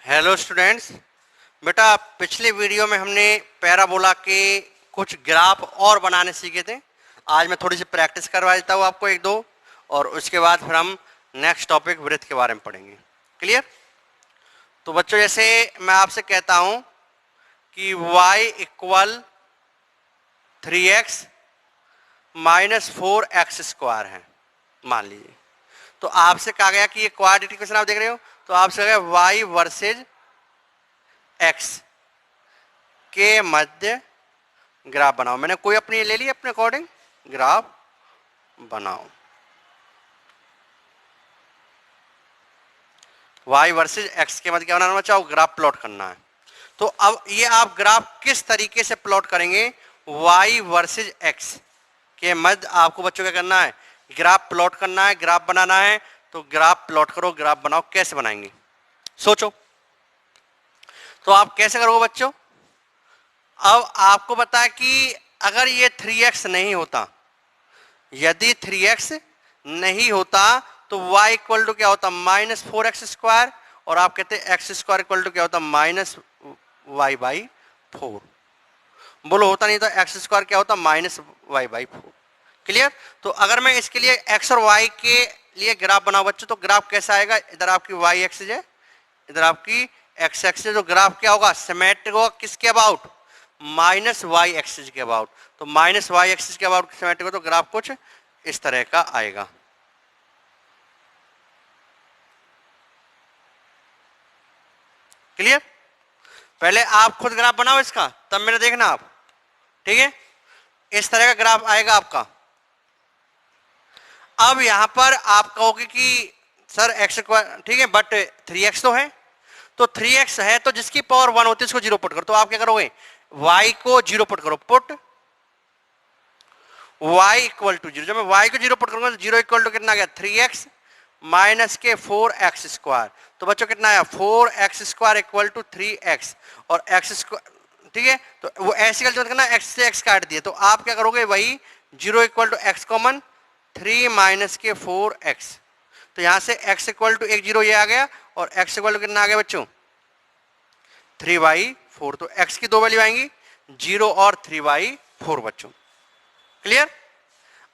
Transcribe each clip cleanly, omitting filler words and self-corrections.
Hello students. बेटा पिछले video में हमने पैराबोला के कुछ ग्राफ और बनाने सीखे थे। आज मैं थोड़ी सी प्रैक्टिस करवा देता हूँ आपको एक दो, और उसके बाद फिर हम नेक्स्ट टॉपिक वृत्त के बारे में पढ़ेंगे। क्लियर? तो बच्चों, जैसे मैं आपसे कहता हूँ कि y equal 3x minus 4x² है, मान लीजिए। तो आपसे कहा गया कि ये क्वाड्रेटिक इक्वेशन आप देख रहे हो, तो आपसे कहा गया y वर्सेज x के मध्य ग्राफ बनाओ। मैंने कोई अपनी ले ली, अपने अकॉर्डिंग ग्राफ बनाओ। y वर्सेज x के मध्य क्या बनाना चाहो? ग्राफ प्लॉट करना है। तो अब ये आप ग्राफ किस तरीके से प्लॉट करेंगे? y वर्सेज x के मध्य आपको बच्चों क्या करना है? ग्राफ प्लॉट करना है, ग्राफ बनाना है। तो ग्राफ प्लॉट करो, ग्राफ बनाओ। कैसे बनाएंगे सोचो। तो आप कैसे करोगे बच्चों? अब आपको पता है कि अगर ये 3x नहीं होता, यदि 3x नहीं होता तो y इक्वल टू क्या होता? Minus 4x²। और आप कहते हैं x² इक्वल टू क्या होता? Minus y/4। बोलो होता नहीं तो x² क्या होता? Minus y/4। क्लियर? तो अगर मैं इसके लिए x और y के लिए ग्राफ बनाऊं बच्चों, तो ग्राफ कैसा आएगा? इधर आपकी y एक्सिस है, इधर आपकी x एक्सिस। जो ग्राफ क्या होगा? सिमेट्रिक होगा। किसके अबाउट? माइनस y एक्सिस के अबाउट। तो माइनस y एक्सिस के अबाउट सिमेट्रिक हो तो ग्राफ कुछ इस तरह का आएगा। क्लियर? पहले आप खुद ग्राफ बनाओ इसका, तब मेरा देखना आप। ठीक है? इस तरह का ग्राफ आएगा आपका। अब यहां पर आप कहोगे कि सर x, ठीक है, बट 3x तो है। तो 3x है तो जिसकी पावर 1 होती है उसको 0 पुट करो। तो आप क्या करोगे? y को 0 पुट करो। Put y equal to 0। जब मैं y को 0 पुट करूंगा तो 0 इक्वल टू कितना गया? 3x माइनस के 4x²। तो बच्चों कितना आया? 4x² equal to 3x। और x², ठीक है, तो वो ऐसे कैलकुलेट करना, x से x काट दिए। तो आप क्या करोगे? वही 0 equal to x common, 3 minus के 4x। तो यहां से x इक्वल टू 1 0 ये आ गया, और x इक्वल टू कितना आ गया बच्चों? 3/4। तो x की दो वैल्यू आएंगी, 0 और 3/4 बच्चों। क्लियर?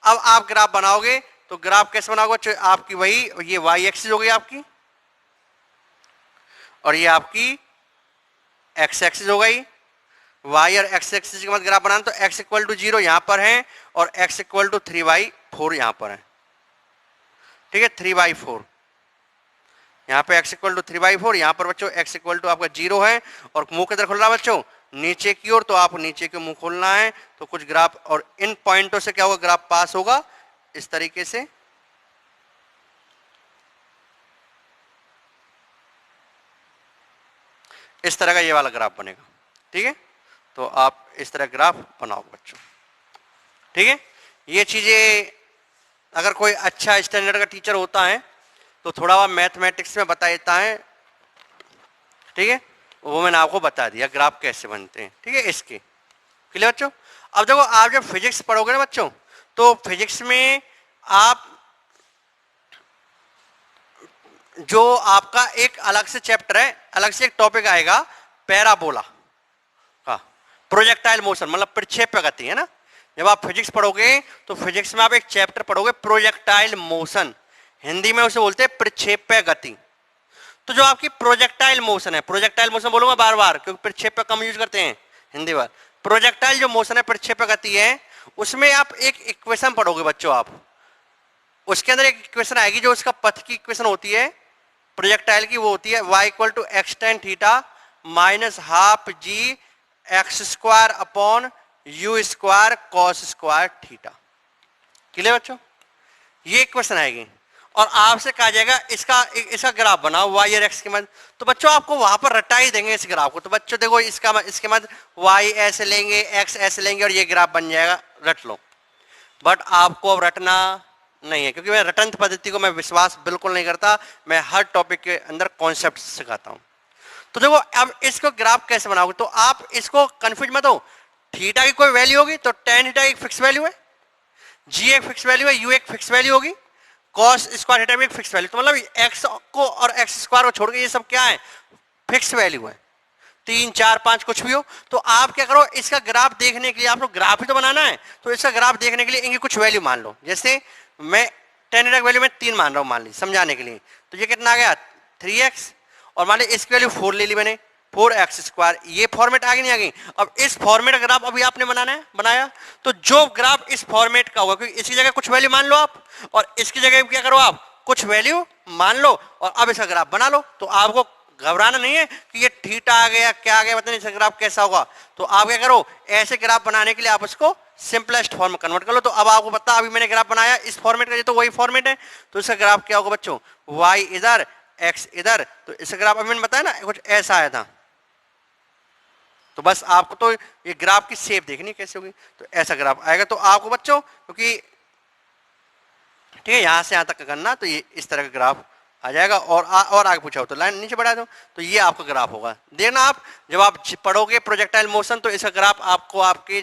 अब आप ग्राफ बनाओगे तो ग्राफ कैसे बनाओगे बच्चों? आपकी वही ये y एक्सिस हो गई आपकी, और ये आपकी x एक्सिस हो गई। y और x एक्सिस के मध्य ग्राफ बनाना, तो x इक्वल टू 0 यहां पर है, और x इक्वल टू 3/4 यहां पर है। ठीक है, 3/4 यहां पे x इक्वल टू 3/4। यहां पर बच्चों x इक्वल टू आपका 0 है, और मुंह किधर खुल रहा है बच्चों? नीचे की ओर। तो आपको नीचे के मुंह खोलना है। तो कुछ ग्राफ, और इन पॉइंटों से क्या होगा? ग्राफ पास होगा इस तरीके से। इस तरह का ये वाला ग्राफ बनेगा। ठीक है, तो आप इस तरह ग्राफ बनाओ बच्चों। ठीक है, ये चीजें अगर कोई अच्छा स्टैंडर्ड का टीचर होता है तो थोड़ा वह मैथमेटिक्स में बता देता है। ठीक है, वो मैंने आपको बता दिया ग्राफ कैसे बनते हैं। ठीक है, इसके क्लियर बच्चों? अब देखो, आप जब फिजिक्स पढ़ोगे ना बच्चों, तो फिजिक्स में आप जो आपका एक अलग से चैप्टर है, अलग से एक टॉपिक आएगा पैराबोला का, प्रोजेक्टाइल मोशन, मतलब प्रक्षेप्य गति, है ना। जब आप फिजिक्स पढ़ोगे तो फिजिक्स में आप एक चैप्टर पढ़ोगे प्रोजेक्टाइल मोशन, हिंदी में उसे बोलते हैं प्रक्षेप्य गति। तो जो आपकी प्रोजेक्टाइल मोशन है, प्रोजेक्टाइल मोशन बोलूंगा बार बार क्योंकि प्रक्षेप्य कम यूज करते हैं हिंदी बार। प्रोजेक्टाइल जो मोशन है, प्रक्षेप्य गति है, उसमें आप एक इक्वेशन पढ़ोगे बच्चों। आप उसके अंदर एक इक्वेशन आएगी जो उसका पथ की इक्वेशन होती है प्रोजेक्टाइल की, वो होती है y equal to x tan theta minus half g x² upon u² cos² थीटा। क्लियर बच्चों? ये इक्वेशन आएगी, और आपसे कहा जाएगा इसका ग्राफ बनाओ y और x के मध्य। तो बच्चों आपको वहां पर रटा ही देंगे इस ग्राफ को। तो बच्चों देखो, इसके मध्य y ऐसे लेंगे, x ऐसे लेंगे, और ये ग्राफ बन जाएगा। रट लो। बट आपको अब रटना नहीं है, क्योंकि मैं रटंत पद्धति को मैं विश्वास बिल्कुल नहीं करता। मैं हर टॉपिक के अंदर कॉन्सेप्ट सिखाता हूं। तो देखो, अब इसको ग्राफ कैसे बनाओगे? तो आप इसको कंफ्यूज मत हो। थीटा की कोई वैल्यू होगी तो tan थीटा एक फिक्स वैल्यू है, g एक फिक्स वैल्यू है, u एक फिक्स वैल्यू होगी, cos² थीटा भी एक फिक्स वैल्यू। तो मतलब x को और x² को छोड़ के ये सब क्या है? फिक्स वैल्यू है, 3 4 5 कुछ भी हो। तो आप क्या करो, इसका ग्राफ देखने के लिए, आपको ग्राफ ही तो बनाना है, तो इसका ग्राफ देखने के लिए इनकी कुछ वैल्यू मान लो। जैसे मैं tan का वैल्यू मैं 3 मान रहा हूं, मान ली समझाने के लिए, तो ये कितना आ गया 3x, और मान ली इसकी वैल्यू 4 ले ली मैंने, 4x²। ये फॉर्मेट आगे नहीं आ गई। अब इस फॉर्मेट का ग्राफ अभी आपने बनाना है, बनाया, तो जो ग्राफ इस फॉर्मेट का होगा, क्योंकि इसकी जगह कुछ वैल्यू मान लो आप, और इसकी जगह क्या करो आप, कुछ वैल्यू मान लो, और अब इसका ग्राफ बना लो। तो आपको घबराना नहीं है कि ये थीटा आ गया क्या आ गया, पता नहीं इसका ग्राफ कैसा होगा। तो आप क्या करो, ऐसे ग्राफ बनाने के लिए आप इसको सिंपलेस्ट फॉर्म में कन्वर्ट कर लो। तो अब आपको पता, अभी मैंने ग्राफ बनाया इस फॉर्मेट का, ये तो वही फॉर्मेट है, तो इसका ग्राफ क्या होगा बच्चों, y इधर x इधर। तो इसका ग्राफ अभी मैंने बताया ना कुछ ऐसा आया था। तो बस आपको तो ये ग्राफ की शेप देखनी कैसे होगी, तो ऐसा ग्राफ आएगा। तो आपको बच्चों, क्योंकि ठीक है यहां से यहां तक करना, तो ये इस तरह का ग्राफ आ जाएगा। और आगे पूछा हो तो लाइन नीचे बढ़ा दो, तो ये आपका ग्राफ होगा। देखना आप जब आप पढ़ोगे प्रोजेक्टाइल मोशन, तो इसका ग्राफ आपको आपके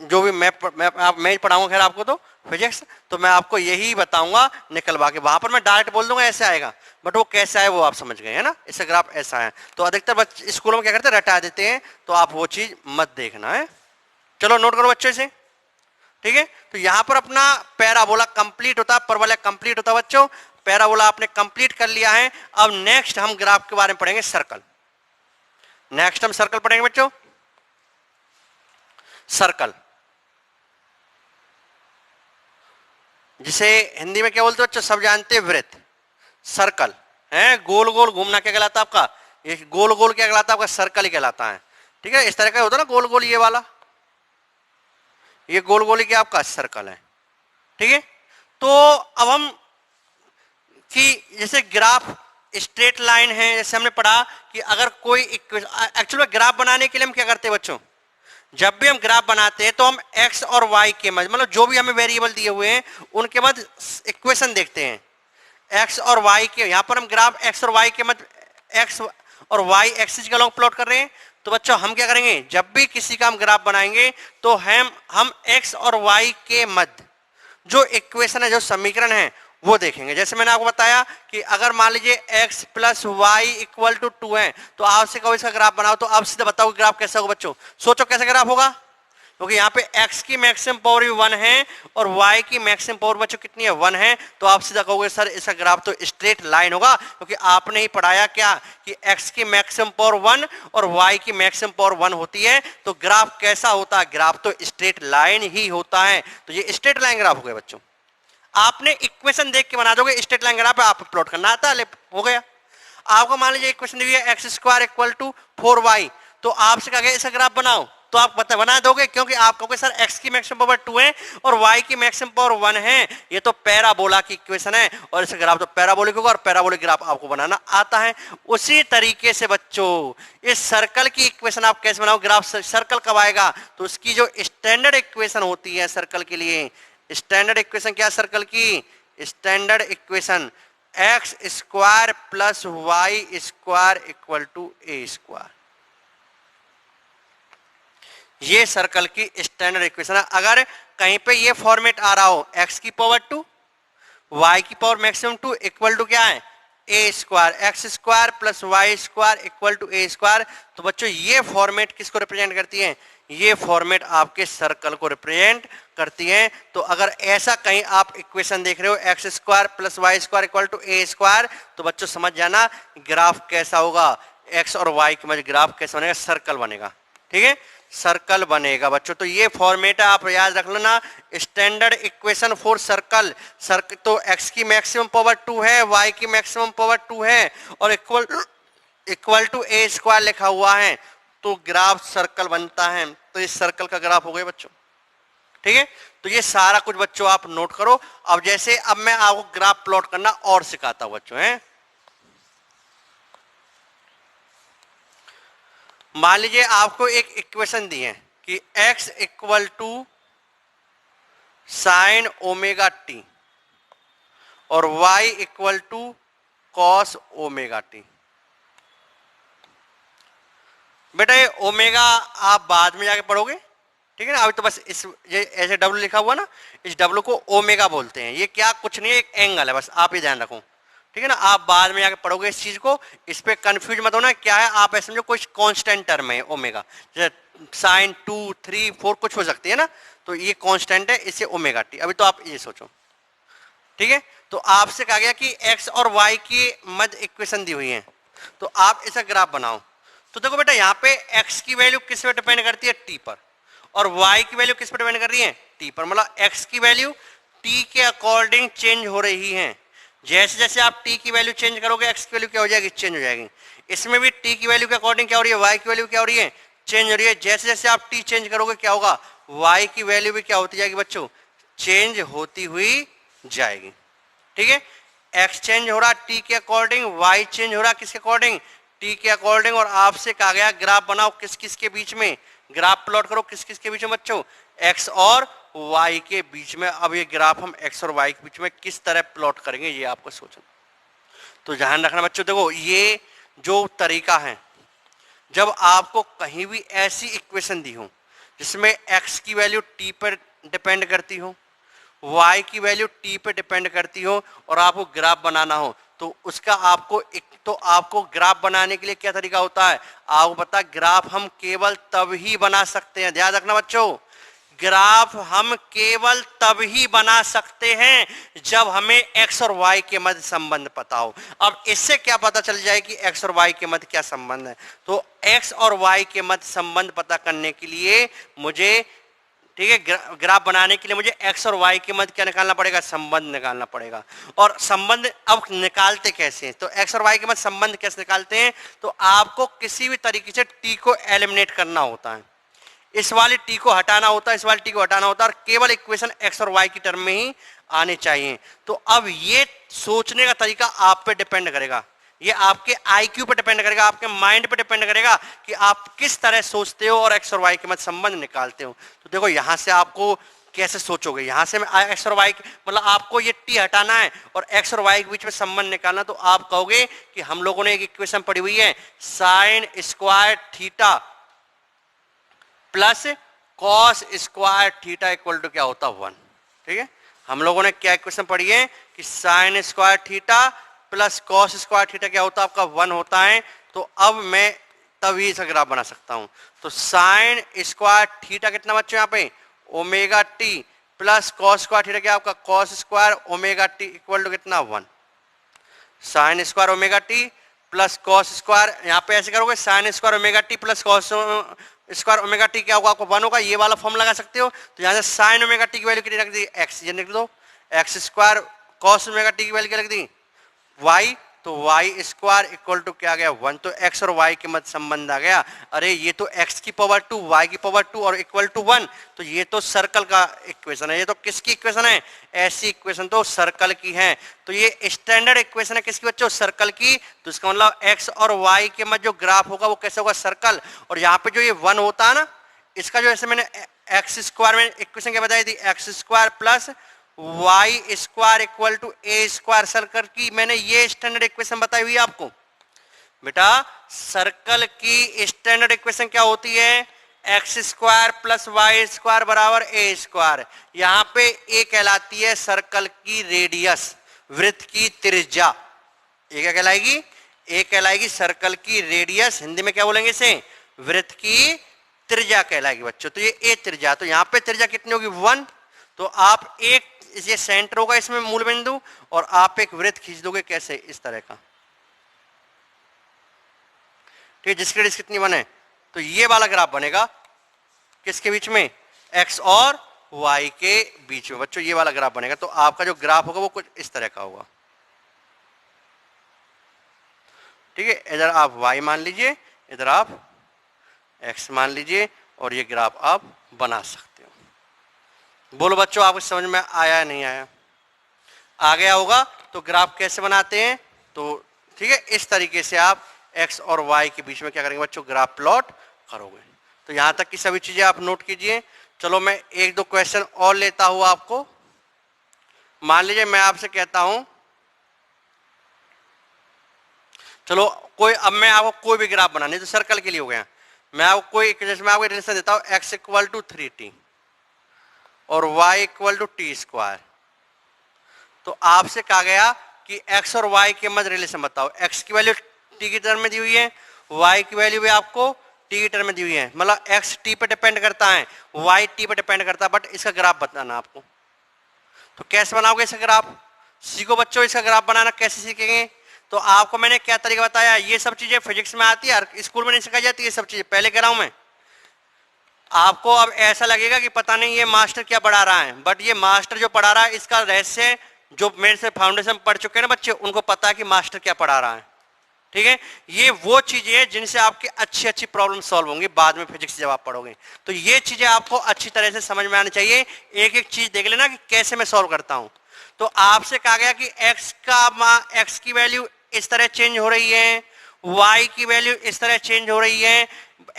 जो भी मैं पढ़ाऊंगा, खैर आपको तो फिजिक्स, तो मैं आपको यही बताऊंगा निकलवा के। वहां पर मैं डायरेक्ट बोल दूंगा ऐसे आएगा, बट वो कैसे आए वो आप समझ गए है ना, इसका ग्राफ ऐसा है। तो अधिकतर बच्चे स्कूलों में क्या करते हैं, रटा देते हैं, तो आप वो चीज मत देखना है। चलो नोट करो बच्चों से, ठीक है। तो यहां पर अपना पैराबोला कंप्लीट होता है, परवलय कंप्लीट होता है बच्चों। पैराबोला आपने कंप्लीट कर लिया है। अब नेक्स्ट हम ग्राफ के बारे में पढ़ेंगे, सर्कल। नेक्स्ट हम सर्कल पढ़ेंगे बच्चों, सर्कल, जिसे हिंदी में क्या बोलते हो बच्चों, सब जानते हैं, वृत्त। सर्कल है, गोल गोल घूमना क्या कहलाता है आपका, ये गोल गोल क्या कहलाता है आपका, सर्कल ही कहलाता है। ठीक है, इस तरह का होता है ना गोल गोल, ये वाला, ये गोल गोल ही क्या आपका सर्कल है। ठीक है, तो अब हम कि जैसे ग्राफ स्ट्रेट लाइन है, जैसे हमने पढ़ा कि अगर कोई एक्चुअली ग्राफ बनाने के लिए हम क्या करते हैं बच्चों, जब भी हम ग्राफ बनाते हैं तो हम x और y के मध्य, मतलब जो भी हमें वेरिएबल दिए हुए हैं उनके मध्य इक्वेशन देखते हैं। x और y के, यहां पर हम ग्राफ x और y के मध्य, x और y एक्सिस के अलॉन्ग प्लॉट कर रहे हैं। तो बच्चों हम क्या करेंगे, जब भी किसी का हम ग्राफ बनाएंगे तो हम x और y के मध्य जो इक्वेशन है, जो समीकरण है, वो देखेंगे। जैसे मैंने आपको बताया कि अगर मान लीजिए x + y = 2 है, तो आपसे कहो इसका ग्राफ बनाओ, तो आप सीधे बताओ ग्राफ कैसा होगा बच्चों। सोचो कैसा ग्राफ होगा, क्योंकि यहाँ पे x की मैक्सिमम पावर भी 1 है और y की मैक्सिमम पावर बच्चों कितनी है, 1 है। तो आप सीधा कहोगे सर इसका ग्राफ तो स्ट्रेट लाइन होगा, क्योंकि आपने ही पढ़ाया क्या कि x की मैक्सिमम पावर 1 और y की मैक्सिमम पावर 1 होती है। तो ग्राफ कैसा होता है, ग्राफ तो स्ट्रेट लाइन ही होता है। तो ये स्ट्रेट लाइन ग्राफ हो गया बच्चों। आपने इक्वेशन देख के बना दोगे, स्ट्रेट लाइन ग्राफ आप प्लॉट करना आता है, हो गया। आपको मान लीजिए इक्वेशन दी है x² = 4y, तो आपसे कहा गया इसका ग्राफ बनाओ, तो आप बना दोगे, क्योंकि आप कहोगे सर x की मैक्सिमम पावर 2 है और y की मैक्सिमम पावर 1 है, ये तो पैराबोला की इक्वेशन है और इसका ग्राफ तो पैराबोलिक होगा, और पैराबोलिक ग्राफ आपको बनाना आता है। उसी तरीके से बच्चों इस सर्कल की इक्वेशन आप कैसे बनाओ, ग्राफ सर्कल कब आएगा, तो उसकी जो स्टैंडर्ड इक्वेशन होती है सर्कल के लिए, स्टैंडर्ड इक्वेशन क्या सर्कल की, standard equation x² + y² = a²। ये सर्कल की स्टैंडर्ड इक्वेशन है। अगर कहीं पे ये फॉर्मेट आ रहा हो x की पावर 2, y की पावर मैक्सिमम 2 इक्वल टू क्या है a², x² + y² = a²। तो बच्चों ये फॉर्मेट किसको रिप्रेजेंट करती है, ये फॉर्मेट आपके सर्कल को रिप्रेजेंट करती है। तो अगर ऐसा कहीं आप इक्वेशन देख रहे हो x² + y² = a², तो बच्चों समझ जाना ग्राफ कैसा होगा, x और y के मध्य ग्राफ कैसा बनेगा, सर्कल बनेगा। ठीक है, सर्कल बनेगा बच्चों। तो ये फॉर्मेट है, आप याद रख लेना, स्टैंडर्ड इक्वेशन फॉर सर्कल। तो x की मैक्सिमम पावर 2 है, y की मैक्सिमम पावर 2 है और इक्वल टू a² लिखा हुआ है, तो ग्राफ सर्कल बनता है। तो इस सर्कल का ग्राफ हो गया बच्चों। ठीक है, तो ये सारा कुछ बच्चों आप नोट करो। अब जैसे अब मैं आपको ग्राफ प्लॉट करना और सिखाता हूं बच्चों है। मान लीजिए आपको एक इक्वेशन दी है कि x = sin ωt और y = cos ωt। बेटा ये ओमेगा आप बाद में जाके पढ़ोगे, ठीक है ना। अभी तो बस इस ये ऐसे W लिखा हुआ ना, इस W को ओमेगा बोलते हैं। ये क्या कुछ नहीं है, एक एंगल है, बस आप ये ध्यान रखो। ठीक है ना, आप बाद में जाके पढ़ोगे इस चीज को, इस पे कंफ्यूज मत होना क्या है, आप ऐसे समझो कोई कांस्टेंट टर्म है ओमेगा, जैसे साइन 2 3 4 कुछ हो सकती है ना, तो ये कांस्टेंट है, इसे ओमेगा टी। अभी तो आप ये सोचो, ठीक है। तो आपसे कहा गया कि एक्स और वाई की मध्य इक्वेशन दी हुई है, तो आप इसका ग्राफ बनाओ। तो देखो बेटा यहाँ पे एक्स की वैल्यू किस पे डिपेंड करती है, टी पर, और वाई की वैल्यू किस पे डिपेंड कर रही है, टी पर। मतलब एक्स की वैल्यू टी के अकॉर्डिंग चेंज हो रही है। जैसे जैसे आप टी की वैल्यू चेंज करोगे एक्स की वैल्यू क्या हो जाएगी, चेंज हो जाएगी। इसमें भी टी की वैल्यू के अकॉर्डिंग क्या हो रही है, वाई की वैल्यू क्या हो रही है, चेंज हो रही है। जैसे जैसे आप टी चेंज करोगे क्या होगा, वाई की वैल्यू भी क्या होती जाएगी बच्चों, चेंज होती हुई जाएगी। ठीक है, एक्स चेंज हो रहा टी के अकॉर्डिंग, वाई चेंज हो रहा किसके अकॉर्डिंग, टी के अकॉर्डिंग। और आपसे कहा गया ग्राफ बनाओ किस किस के बीच में, ग्राफ प्लॉट करो किस किस के बीच में बच्चों, एक्स और वाई के बीच में। अब ये ग्राफ हम एक्स और वाई के बीच में किस तरह प्लॉट करेंगे ये आपको सोचना। तो ध्यान रखना बच्चों, देखो ये जो तरीका है, जब आपको कहीं भी ऐसी इक्वेशन दी हो जिसमें एक्स की वैल्यू टी पर डिपेंड करती हो, वाई की वैल्यू टी पे डिपेंड करती हो, और आपको ग्राफ बनाना हो, तो उसका आपको ग्राफ बनाने के लिए क्या तरीका होता है, आपको पता, ग्राफ हम केवल तब ही बना सकते हैं, ध्यान रखना बच्चों, ग्राफ हम केवल तब ही बना सकते हैं जब हमें एक्स और वाई के मध्य संबंध पता हो। अब इससे क्या पता चल जाए कि एक्स और वाई के मध्य क्या संबंध है, तो एक्स और वाई के मध्य संबंध पता करने के लिए मुझे, ठीक है, ग्राफ बनाने के लिए मुझे एक्स और वाई के मध्य क्या निकालना पड़ेगा, संबंध निकालना पड़ेगा। और संबंध अब निकालते कैसे हैं, तो एक्स और वाई के मध्य संबंध कैसे निकालते हैं, तो आपको किसी भी तरीके से टी को एलिमिनेट करना होता है, इस वाली टी को हटाना होता है, इस वाली टी को हटाना होता है, और केवल इक्वेशन एक्स और वाई की टर्म में ही आने चाहिए। तो अब ये सोचने का तरीका आप पे डिपेंड करेगा, ये आपके आईक्यू पे डिपेंड करेगा, आपके माइंड पे डिपेंड करेगा कि आप किस तरह सोचते हो और एक्स और वाई के मध्य संबंध निकालते हो। तो देखो यहां से आपको कैसे सोचोगे, यहां से एक्स और वाई, मतलब आपको ये टी हटाना है और एक्स और वाई के बीच में संबंध निकालना, तो आप कहोगे कि हम लोगों ने एक इक्वेशन पढ़ी हुई है, sine square theta plus cos square theta equal to क्या होता है 1। ठीक है, हम लोगों ने क्या इक्वेशन पढ़ी है कि sine square theta plus cos square theta क्या होता है आपका 1 होता है। तो अब मैं तभी इसका ग्राफ बना सकता हूं। तो साइन स्क्वायर थीटा कितना बच्चों यहाँ पे, omega t, plus cos square theta क्या आपका cos square omega t equal to कितना 1। Sine square omega t plus cos square, यहाँ पे ऐसे करोगे sine square omega t plus cos square omega t क्या होगा आपको 1 होगा, ये वाला फॉर्म लगा सकते हो। तो यहाँ से साइन ओमेगा टी की वैल्यू कितनी रख दी, एक्स, ये लिख दो, x square, cos omega T की वैल्यू क्या लिख दी, वाई, तो वाई स्क्वायर इक्वल टू क्या आ गया 1। तो एक्स और वाई के मध्य संबंध आ गया। अरे ये तो एक्स की पावर 2 वाई की पावर 2 और इक्वल टू 1, तो ये तो सर्कल का इक्वेशन है। ये तो किसकी इक्वेशन है, ऐसी इक्वेशन तो सर्कल की है। तो ये स्टैंडर्ड इक्वेशन है किसकी बच्चों, सर्कल की। तो इसका मतलब एक्स और वाई के मध्य जो ग्राफ होगा वो कैसे होगा, सर्कल। और यहाँ पे जो ये 1 होता है ना, इसका जो ऐसे मैंने एक्स स्क्वायर में इक्वेशन क्या बताई थी, x square plus y square equal to a square, circle की मैंने ये स्टैंडर्ड इक्वेशन बताई हुई है आपको। बेटा सर्कल की स्टैंडर्ड इक्वेशन क्या होती है, x square plus y square बराबर ए स्क्वायर। यहां पे ए कहलाती है सर्कल की रेडियस, वृत्त की त्रिज्या। ये क्या कहलाएगी, ए कहलाएगी सर्कल की रेडियस, हिंदी में क्या बोलेंगे इसे, वृत्त की त्रिज्या कहलाएगी बच्चों। तो ये ए त्रिज्या, तो यहां पे त्रिज्या कितनी होगी 1। तो आप एक, ये सेंटर होगा इसमें मूल बिंदु, और आप एक वृत्त खींच दोगे कैसे, इस तरह का, ठीक है, जिसकी रेडियस कितनी 1 है। तो ये वाला ग्राफ बनेगा किसके बीच में, एक्स और वाई के बीच में बच्चों, ये वाला ग्राफ बनेगा। तो आपका जो ग्राफ होगा वो कुछ इस तरह का होगा। ठीक है, इधर आप y मान लीजिए, इधर आप x मान लीजिए, और ये ग्राफ आप बना सकते हो। बोलो बच्चों आपको समझ में आया या नहीं आया, आ गया होगा। तो ग्राफ कैसे बनाते हैं, तो ठीक है, इस तरीके से आप x और y के बीच में क्या करेंगे बच्चों, ग्राफ प्लॉट करोगे। तो यहां तक की सभी चीजें आप नोट कीजिए। चलो मैं एक दो क्वेश्चन और लेता हूं आपको। मान लीजिए मैं आपसे कहता हूं, चलो कोई, अब मैं आपको कोई भी ग्राफ बनाने, तो सर्कल के लिए हो गया, मैं आपको कोई, जैसे मैं आपको रिलेशन देता हूं x इक्वल टू 3t और y equal to t square. तो आपसे कहा गया कि x और y के मध्य रिलेशन बताओ। x की वैल्यू t की टर्म में दी हुई है, y की वैल्यू भी आपको t की टर्म में दी हुई है, मतलब x t पे डिपेंड करता है, y t पे डिपेंड करता है, बट इसका ग्राफ बताना आपको। तो कैसे बनाओगे इसका ग्राफ? सीखो बच्चों, इसका ग्राफ बनाना कैसे सीखेंगे। तो आपको मैंने क्या तरीका बताया, ये सब चीजें फिजिक्स में आती है, स्कूल में नहीं सिखाई जाती ये सब चीजें, पहले कह रहा हूं मैं। आपको अब ऐसा लगेगा कि पता नहीं ये मास्टर क्या पढ़ा रहा है, बट ये मास्टर जो पढ़ा रहा है इसका रहस्य जो मेरे से फाउंडेशन पढ़ चुके हैं ना बच्चे, उनको पता है कि मास्टर क्या पढ़ा रहा है। ठीक है, ये वो चीजें हैं जिनसे आपकी अच्छी अच्छी प्रॉब्लम सॉल्व होंगी बाद में फिजिक्स जब आप पढ़ोगे। तो ये चीजें आपको अच्छी तरह से समझ में आनी चाहिए। एक एक चीज देख लेना कि कैसे मैं सॉल्व करता हूं। तो आपसे कहा गया कि x की वैल्यू इस तरह चेंज हो रही है, y की वैल्यू इस तरह चेंज हो रही है,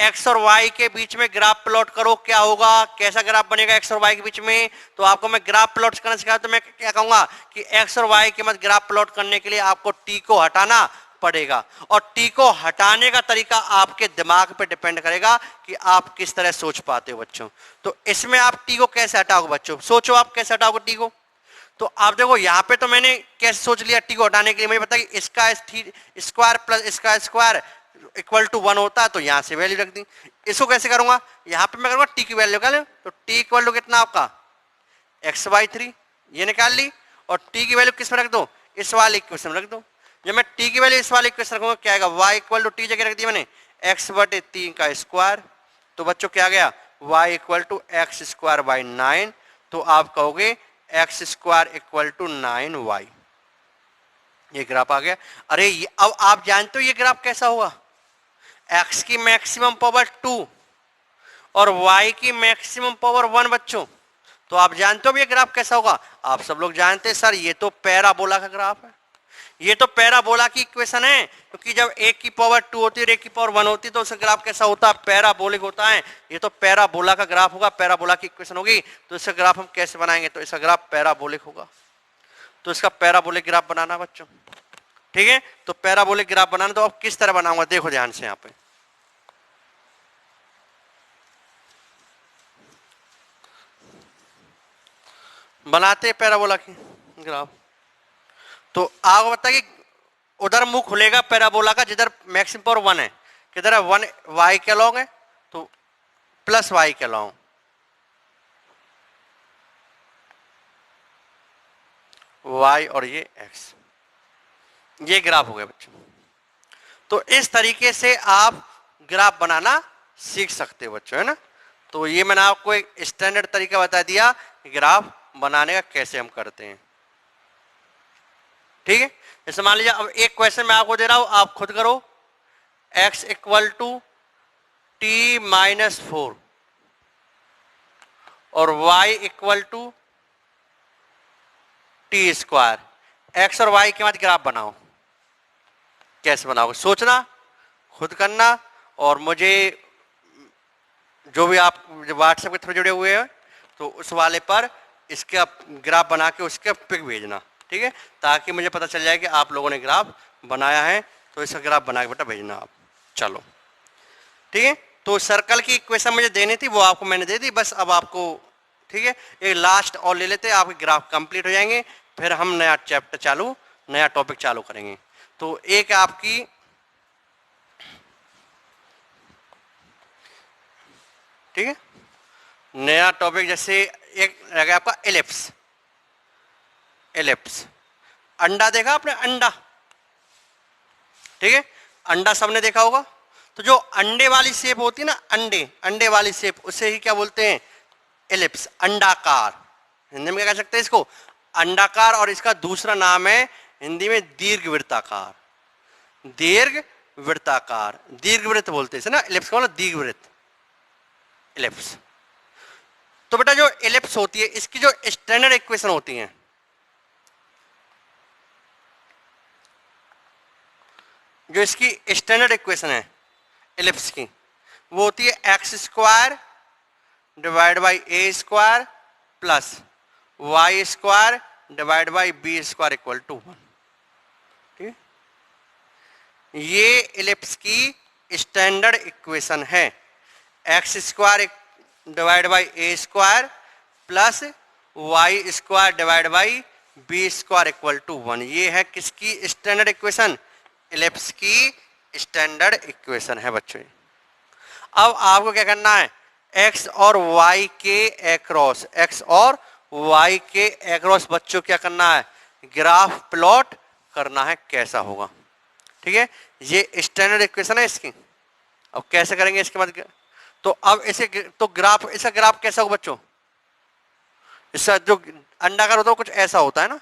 x और y के बीच में ग्राफ प्लॉट करो, क्या होगा, कैसा ग्राफ बनेगा x और y के बीच में। तो आपको मैं ग्राफ प्लॉट करना सिखाया, तो मैं क्या कहूंगा कि x और y के मध्य ग्राफ प्लॉट करने के लिए आपको t को हटाना पड़ेगा, और t को हटाने का तरीका आपके दिमाग पे डिपेंड करेगा कि आप किस तरह सोच पाते हो बच्चों। तो इसमें आप t को कैसे हटाओगे बच्चों, सोचो आप कैसे हटाओगे t को। तो आप देखो यहाँ पे तो मैंने कैसे सोच लिया t को हटाने के लिए, मुझे पता है कि इसका स्क्वायर प्लस इसका स्क्वायर इक्वल टू 1 होता है, तो यहाँ से वैल्यू रख दी। इसको कैसे करूंगा, यहाँ पे मैं करूंगा t की वैल्यू निकाल, तो t इक्वल टू कितना आपका x/3 ये निकाल ली, और t की वैल्यू किस में रख दो, इस वाले इक्वेशन में रख दो। जब मैं t की वैल्यू इस वाले इक्वेशन रखूंगा क्या आएगा, y इक्वल टू t जगह रख दी मैंने x/3 का स्क्वायर, तो बच्चों क्या आ गया y इक्वल टू x²/9। तो आप कहोगे x² इक्वल टू 9y, ये ग्राफ आ गया। अरे अब आप जानते हो ये ग्राफ कैसा होगा, x की मैक्सिमम पावर 2 और y की मैक्सिमम पावर 1 बच्चों। तो आप जानते हो ये ग्राफ कैसा होगा, आप सब लोग जानते हैं सर ये तो पैराबोला का ग्राफ है, ये तो पैराबोला की इक्वेशन है, क्योंकि जब एक की पावर 2 होती है और एक की पावर 1 होती है तो उसका ग्राफ कैसा होता है, पैराबोलिक होता है। ये तो पैराबोला का ग्राफ होगा, पैराबोला की इक्वेशन होगी। तो इसका ग्राफ हम कैसे बनाएंगे, तो इसका ग्राफ पैराबोलिक होगा। तो इसका पैराबोलिक ग्राफ बनाना बच्चों, ठीक है। तो पैराबोलिक ग्राफ बनाना, तो अब किस तरह बनाऊंगा देखो ध्यान से, यहाँ पे बनाते हैं पैराबोला की ग्राफ। तो आपको पता है कि उधर मुंह खुलेगा पैराबोला का जिधर मैक्सिमम पावर 1 है, किधर है 1 y के लॉन्ग है, तो प्लस y के लॉन्ग, y और ये x, ये ग्राफ हो गया बच्चों। तो इस तरीके से आप ग्राफ बनाना सीख सकते हो बच्चों, है ना। तो ये मैंने आपको एक स्टैंडर्ड तरीका बता दिया ग्राफ बनाने का कैसे हम करते हैं, ठीक है। जैसे मान लीजिए अब एक क्वेश्चन मैं आपको दे रहा हूं, आप खुद करो, x इक्वल टू t-4 और y equal to t², x और y के मध्य ग्राफ बनाओ। कैसे बनाओगे सोचना, खुद करना, और मुझे जो भी आप व्हाट्सएप के थ्रू जुड़े हुए हैं तो उस वाले पर इसका ग्राफ बना के उसके पिक भेजना, ठीक है, ताकि मुझे पता चल जाए कि आप लोगों ने ग्राफ बनाया है। तो इसका ग्राफ बना के बेटा भेजना आप, चलो ठीक है। तो सर्कल की इक्वेशन मुझे देनी थी, वो आपको मैंने दे दी, बस अब आपको, ठीक है, एक लास्ट और ले लेते हैं, आपके ग्राफ कंप्लीट हो जाएंगे, फिर हम नया चैप्टर चालू, नया टॉपिक चालू करेंगे। तो एक आपकी ठीक है नया टॉपिक, जैसे एक रहेगा आपका एलिप्स। एलिप्स, अंडा देखा आपने, अंडा, ठीक है, अंडा सबने देखा होगा। तो जो अंडे वाली शेप होती है ना, अंडे वाली शेप, उसे ही क्या बोलते हैं, एलिप्स, अंडाकार। हिंदी में क्या कह सकते हैं इसको, अंडाकार। और इसका दूसरा नाम है हिंदी में दीर्घवृत्ताकार, दीर्घवृत्ताकार, दीर्घवृत्त बोलते हैं ना, एलिप्स को ना दीर्घवृत्त, एलिप्स। तो बेटा जो एलिप्स होती है इसकी जो स्टैंडर्ड इक्वेशन होती है, जो इसकी स्टैंडर्ड इक्वेशन है एलिप्स की, वो होती है x² divide by a² plus y² divide by b² equal to 1, ठीक है। ये एलिप्स की स्टैंडर्ड इक्वेशन है, x² divide by a² plus y² divide by b square equal to 1। ये है किसकी स्टैंडर्ड इक्वेशन? इलिप्स की स्टैंडर्ड इक्वेशन है बच्चों। अब आपको क्या करना है? एक्स और वाई के एक्रॉस, एक्स और वाई के एक्रॉस बच्चों क्या करना है? ग्राफ प्लॉट करना है, कैसा होगा। ठीक है, ये स्टैंडर्ड इक्वेशन है इसकी। अब कैसे करेंगे इसके बाद? तो अब इसे तो ग्राफ, इसका ग्राफ कैसा होगा बच्चों? इसका जो अंडाकार होता है कुछ ऐसा होता है ना,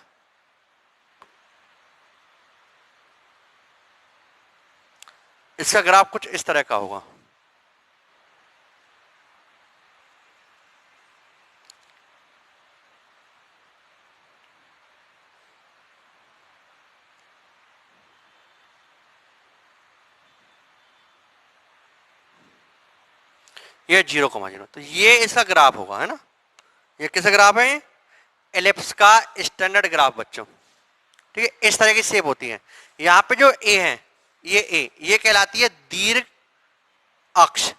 इसका ग्राफ कुछ इस तरह का होगा। ये 0,0, तो ये इसका ग्राफ होगा, है ना। ये किसका ग्राफ है? एलिप्स का स्टैंडर्ड ग्राफ बच्चों। ठीक है, इस तरह की शेप होती है। यहां पे जो ए है, ये ए, ये कहलाती है दीर्घ अक्ष।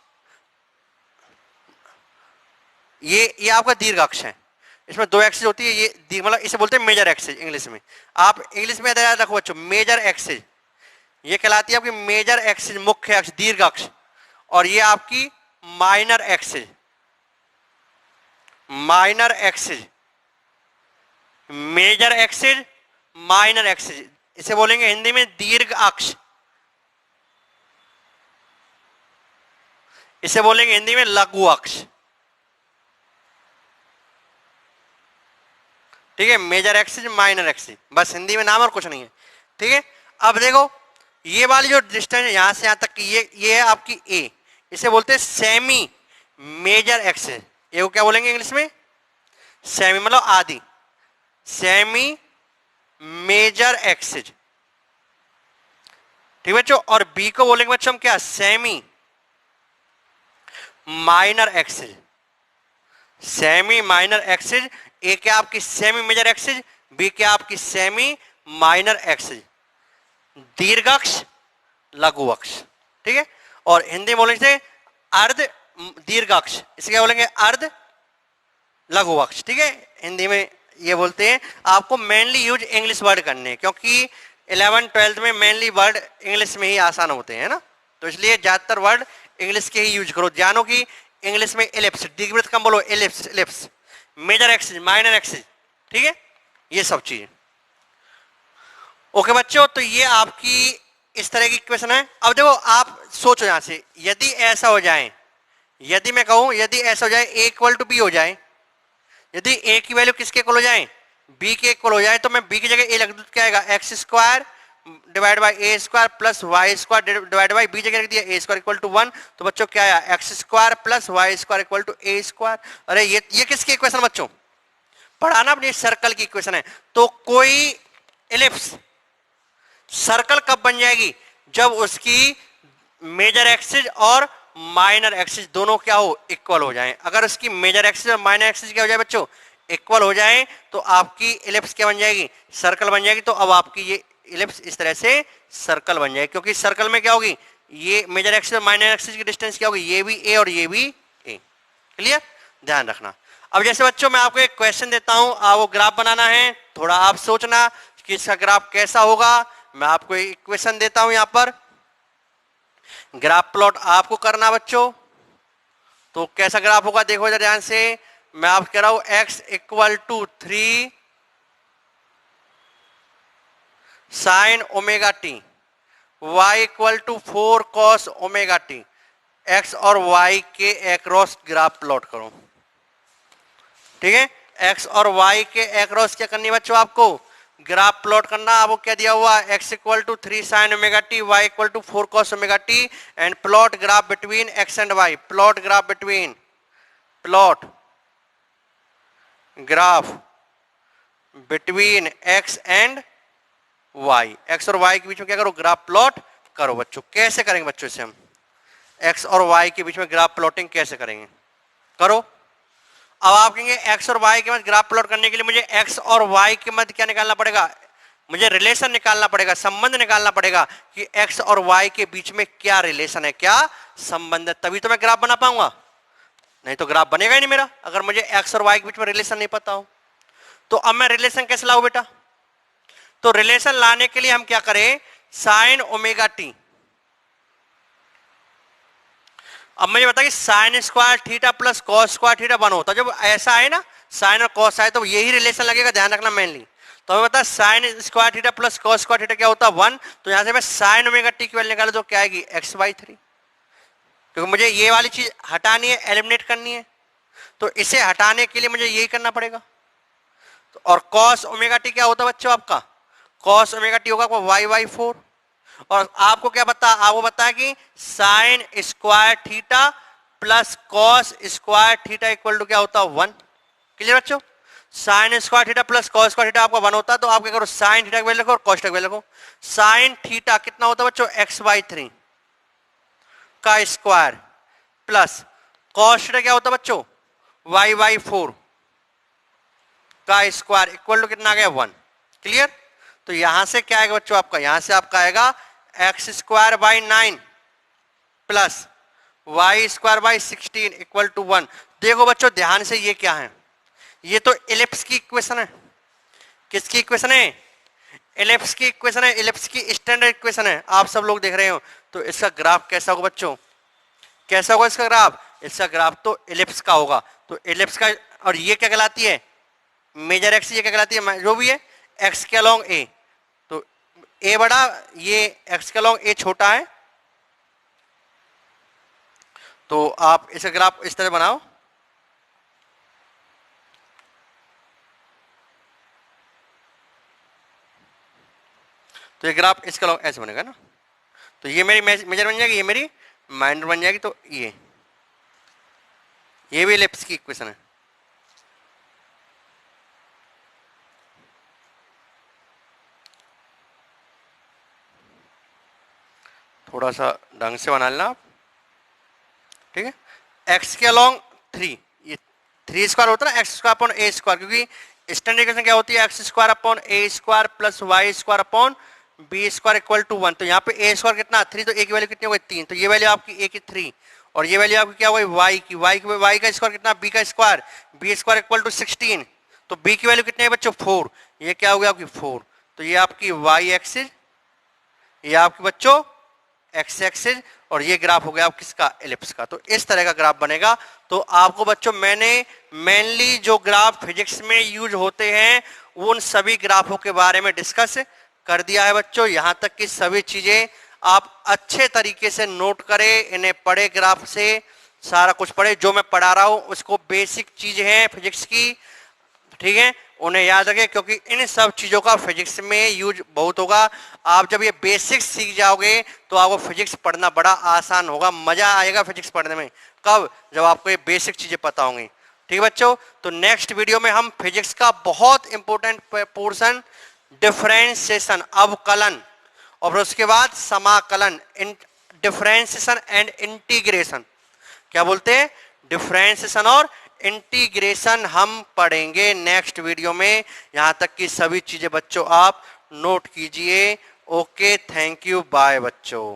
ये आपका दीर्घ अक्ष है। इसमें 2 एक्सिस होती है। ये दीर्घ मतलब इसे बोलते हैं मेजर एक्सिस इंग्लिश में। आप इंग्लिश में याद रखो बच्चों, मेजर एक्सिस ये कहलाती है आपकी मेजर एक्सिस, मुख्य अक्ष, दीर्घ अक्ष। और ये आपकी minor axis, minor axis, major axis, minor axis, इसे बोलेंगे हिंदी में दीर्घ अक्ष, इसे बोलेंगे हिंदी में लघु अक्ष। ठीक है, मेजर एक्सिस, माइनर एक्सिस, बस हिंदी में नाम और कुछ नहीं है। ठीक है, अब देखो ये वाली जो डिस्टेंस यहां से यहां तक की, ये है आपकी ए, इसे बोलते हैं सेमी मेजर एक्सिस। ए को क्या बोलेंगे इंग्लिश में? सेमी मतलब आधी, सेमी मेजर एक्सिस। ठीक है बच्चों, और बी को बोलेंगे बच्चों हम क्या? Semi minor axis, semi minor axis. ए क्या आपकी सेमी मेजर एक्सिस, बी क्या आपकी सेमी माइनर एक्सिस, दीर्घ अक्ष, लघु अक्ष। ठीक है, और हिंदी बोलेंगे अर्ध दीर्घ अक्ष, इसे क्या बोलेंगे? अर्ध लघु अक्ष। ठीक है, हिंदी में ये बोलते हैं। आपको मेनली यूज इंग्लिश वर्ड करने, क्योंकि 11th 12th में मेनली वर्ड इंग्लिश में ही आसान होते हैं ना, तो इसलिए ज्यादातर वर्ड इंग्लिश के ही यूज करो। जानो कि इंग्लिश में एलिप्स, दीर्घवृत्त कम बोलो, ellipse, ellipse, major axis, minor axis. ठीक है, ये सब चीजें। ओके बच्चों, तो ये आपकी इस तरह की इक्वेशन है। अब देखो आप सोचो यहां से, यदि ऐसा हो जाए, यदि मैं कहूं यदि ऐसा हो जाए ए इक्वल टू बी हो जाए, यदि ए की वैल्यू किसके इक्वल हो जाए? बी के इक्वल हो जाए, तो मैं बी की जगह ए रख दूं, क्या आएगा? X square divide by a square plus y square divide by b जगह रख दिया ए स्क्वायर इक्वल टू 1, तो बच्चों क्या आया? X square plus y square equal to a square. अरे ये किसकी इक्वेशन बच्चों? पढ़ाना अपनी सर्कल की इक्वेशन है। तो कोई एलिप्स सर्कल कब बन जाएगी? जब उसकी मेजर एक्सिस और माइनर एक्सिस दोनों क्या हो? इक्वल हो जाएं। अगर उसकी मेजर एक्सिस और माइनर एक्सिस क्या हो जाए बच्चों? इक्वल हो जाए, तो आपकी एलिप्स क्या बन जाएगी? सर्कल बन जाएगी। तो अब आपकी ये एलिप्स इस तरह से सर्कल बन जाएगी, क्योंकि सर्कल में क्या होगी? ये मेजर एक्सिस और माइनर एक्सिस की डिस्टेंस क्या होगी? ये भी ए और ये भी ए। क्लियर, ध्यान रखना। अब जैसे बच्चों मैं आपको एक क्वेश्चन देता हूं, वो ग्राफ बनाना है, थोड़ा आप सोचना कि इसका ग्राफ कैसा होगा। मैं आपको एक इक्वेशन देता हूं, यहां पर ग्राफ प्लॉट आपको करना बच्चों। तो कैसा ग्राफ होगा देखो जरा ध्यान से। मैं आपको कह रहा हूं x equal to 3 sine omega t, y equal to 4 cos omega t, x और y के एक्रॉस ग्राफ प्लॉट करो। ठीक है, x और y के एक्रॉस क्या करनी है बच्चों? आपको ग्राफ प्लॉट करना। आपको क्या दिया हुआ? x equal to 3 sine omega t, y equal to 4 cos omega t, and plot graph between x and y। Plot graph between, plot graph between x and y, x और y के बीच में क्या करो? ग्राफ प्लॉट करो बच्चों। कैसे करेंगे बच्चों इसे हम? x और y के बीच में ग्राफ प्लॉटिंग कैसे करेंगे? करो। अब आप कहेंगे x और y के मध्य ग्राफ प्लॉट करने के लिए मुझे x और y के मध्य क्या निकालना पड़ेगा? मुझे रिलेशन निकालना पड़ेगा, संबंध निकालना पड़ेगा कि x और y के बीच में क्या रिलेशन है, क्या संबंध है, तभी तो मैं ग्राफ बना पाऊंगा। नहीं तो ग्राफ बनेगा ही नहीं मेरा, अगर मुझे x और y के बीच में रिलेशन नहीं पता हो। तो अब मैं रिलेशन कैसे लाऊं बेटा? तो रिलेशन लाने के लिए हम क्या करें, साइन ओमेगा टी। अब मुझे बता कि sine square theta plus cos square theta 1 होता है। जब ऐसा है ना, साइन और कॉस आए तो यही रिलेशन लगेगा, ध्यान रखना मेनली। तो हमें पता sign square theta plus cos square theta क्या होता है 1। तो यहां से मैं साइन ओमेगा टी की वैल्यू निकालूं तो क्या आएगी x/3, क्योंकि मुझे ये वाली चीज हटानी है, एलिमिनेट करनी है। तो इसे हटाने के लिए मुझे यही करना पड़ेगा। तो और कॉस ओमेगा टी क्या होता है बच्चों आपका, कॉस ओमेगा टी होगा y/4। और आपको क्या बता, आपको बताया कि sine square theta plus cos square theta equal to क्या होता है 1। क्लियर बच्चों? Sine square theta plus cos square theta आपका 1 होता है। तो आप क्या करो, साइन थीटा की वैल्यू लिखो और कॉस थीटा की वैल्यू लिखो। साइन थीटा कितना होता है बच्चों, x/3 का स्क्वायर प्लस कॉस थीटा क्या होता है बच्चों, y/4 का स्क्वायर इक्वल टू कितना आ गया 1। क्लियर? तो यहां से क्या आएगा बच्चों आपका, यहां से आपका आएगा x²/9 plus y²/16 equal to 1। देखो बच्चों ध्यान से, ये क्या है, ये तो इलिप्स की इक्वेशन है। किसकी इक्वेशन है? इलिप्स की इक्वेशन है, इलिप्स की स्टैंडर्ड इक्वेशन है। आप सब लोग देख रहे हो। तो इसका ग्राफ कैसा होगा बच्चों, कैसा होगा इसका ग्राफ? इसका ग्राफ तो इलिप्स का होगा। तो इलिप्स का, और ये क्या कहलाती है, मेजर एक्स, ये क्या कहलाती है, जो भी है एक्स के अलोंग ए। तो ए बड़ा, ये एक्स के अलोंग ए छोटा है। तो आप इसका ग्राफ इस तरह बनाओ। तो ये ग्राफ इसका अलोंग ऐसे बनेगा ना। तो ये मेरी मेजर बन जाएगी, ये मेरी माइनर बन जाएगी। तो ये भी इलिप्स की इक्वेशन है। थोड़ा सा ढंग से बना लेना आप, ठीक है। एक्स के अलोंग 3, ये 3 स्क्वायर होता है ना, x square upon a square, क्योंकि स्टैंडर्ड इक्वेशन क्या होती है, x square upon a square plus y square upon b square equal to 1। तो यहाँ पे ए स्क्वायर कितना 3, तो ए की वैल्यू कितनी हो गई 3। तो ये वैल्यू आपकी ए की 3 और ये वैल्यू आपकी क्या हो गई वाई की। वाई का स्क्वायर कितना, बी का square, b square equal to 16। तो बी की वैल्यू कितनी है बच्चों 4। ये क्या हो गया आपकी 4। तो ये आपकी वाई एक्सिस, ये आपकी बच्चों एक्स एक्सिस, और ये ग्राफ हो गया आप किसका, एलिप्स का। तो इस तरह का ग्राफ बनेगा। तो आपको बच्चों मैंने मेनली जो ग्राफ फिजिक्स में यूज होते हैं उन सभी ग्राफों के बारे में डिस्कस कर दिया है बच्चों। यहां तक कि सभी चीजें आप अच्छे तरीके से नोट करें, इन्हें पढ़े, ग्राफ से सारा कुछ पढ़े। जो मैं पढ़ा रहा हूं उसको बेसिक चीज है फिजिक्स की, ठीक है, उन्हें याद रखें, क्योंकि इन सब चीजों का फिजिक्स में यूज बहुत होगा। आप जब ये बेसिक्स सीख जाओगे तो आपको फिजिक्स पढ़ना बड़ा आसान होगा, मजा आएगा फिजिक्स पढ़ने में। कब? जब आपको ये बेसिक चीजें पता होंगी। ठीक है बच्चों, तो नेक्स्ट वीडियो में हम फिजिक्स का बहुत इंपॉर्टेंट पोर्शन डिफरेंशिएशन, अवकलन, और उसके बाद समाकलन, डिफरेंशिएशन एंड इंटीग्रेशन, क्या बोलते हैं, डिफरेंशिएशन और इंटीग्रेशन हम पढ़ेंगे नेक्स्ट वीडियो में। यहां तक कि सभी चीजें बच्चों आप नोट कीजिए। ओके, थैंक यू, बाय बच्चों।